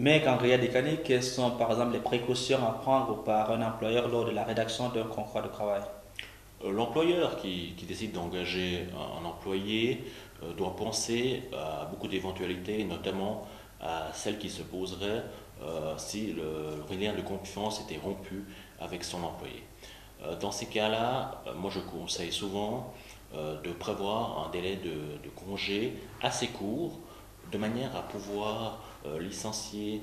Mais Andrea Dekani, quelles sont par exemple les précautions à prendre par un employeur lors de la rédaction d'un contrat de travail? L'employeur qui décide d'engager un employé doit penser à beaucoup d'éventualités, et notamment à celles qui se poseraient si le lien de confiance était rompu avec son employé. Dans ces cas-là, moi je conseille souvent de prévoir un délai de congé assez court, de manière à pouvoir licencier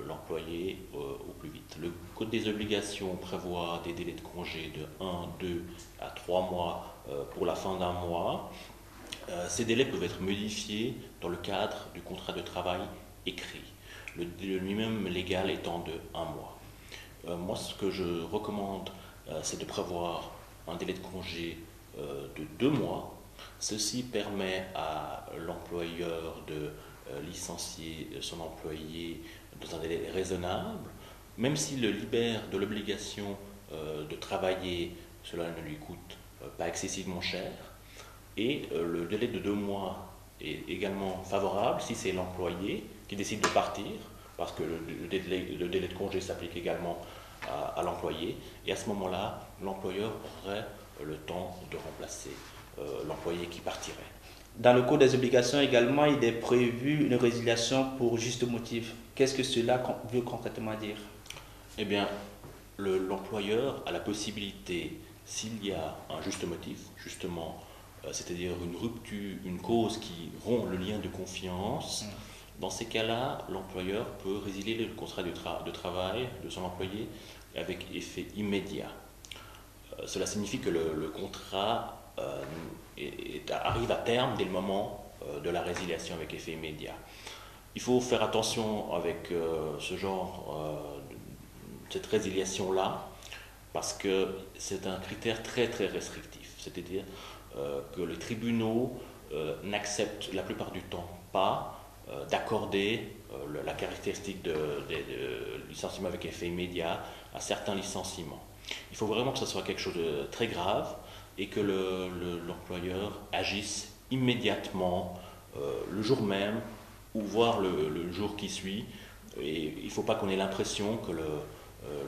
l'employé au plus vite. Le Code des obligations prévoit des délais de congé de 1, 2 à 3 mois pour la fin d'un mois. Ces délais peuvent être modifiés dans le cadre du contrat de travail écrit, le délai lui-même légal étant de 1 mois. Moi, ce que je recommande, c'est de prévoir un délai de congé de 2 mois. Ceci permet à l'employeur de licencier son employé dans un délai raisonnable, même s'il le libère de l'obligation de travailler, cela ne lui coûte pas excessivement cher. Et le délai de 2 mois est également favorable si c'est l'employé qui décide de partir, parce que le délai de congé s'applique également à l'employé. Et à ce moment-là, l'employeur aurait le temps de remplacer l'employé qui partirait. Dans le code des obligations également, il est prévu une résiliation pour juste motif. Qu'est-ce que cela veut concrètement dire? Eh bien, l'employeur a la possibilité, s'il y a un juste motif, justement, c'est-à-dire une rupture, une cause qui rompt le lien de confiance, dans ces cas-là, l'employeur peut résilier le contrat de travail de son employé avec effet immédiat. Cela signifie que le contrat arrive à terme dès le moment de la résiliation avec effet immédiat. Il faut faire attention avec cette résiliation-là, parce que c'est un critère très très restrictif. C'est-à-dire que les tribunaux n'acceptent la plupart du temps pas d'accorder la caractéristique de licenciement avec effet immédiat à certains licenciements. Il faut vraiment que ce soit quelque chose de très grave et que l'employeur agisse immédiatement, le jour même, ou voire le jour qui suit. Et il ne faut pas qu'on ait l'impression que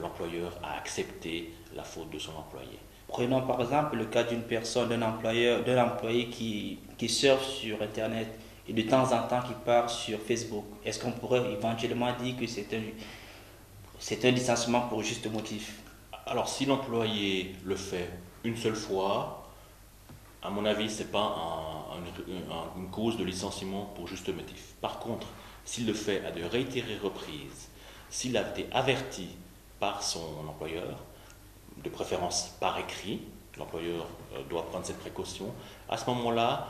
l'employeur a accepté la faute de son employé. Prenons par exemple le cas d'une personne, d'un employé qui surfe sur Internet et de temps en temps qui part sur Facebook. Est-ce qu'on pourrait éventuellement dire que c'est un licenciement pour juste motif? Alors, si l'employé le fait une seule fois, à mon avis, ce n'est pas une cause de licenciement pour juste motif. Par contre, s'il le fait à de réitérées reprises, s'il a été averti par son employeur, de préférence par écrit, l'employeur doit prendre cette précaution, à ce moment-là,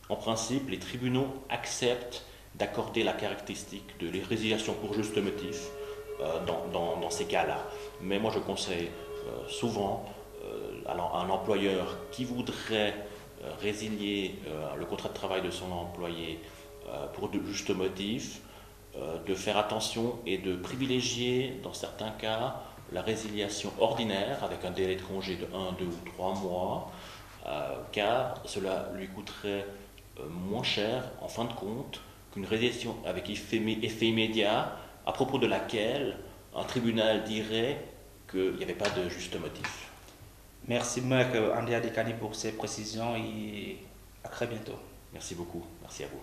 en principe, les tribunaux acceptent d'accorder la caractéristique de résiliation pour juste motif dans ces cas-là. Mais moi, je conseille souvent à un employeur qui voudrait résilier le contrat de travail de son employé pour de justes motifs, de faire attention et de privilégier, dans certains cas, la résiliation ordinaire avec un délai de congé de 1, 2 ou 3 mois, car cela lui coûterait moins cher en fin de compte qu'une résiliation avec effet immédiat, à propos de laquelle un tribunal dirait qu'il n'y avait pas de juste motif. Merci, Maître Andrea Dekani, pour ces précisions et à très bientôt. Merci beaucoup. Merci à vous.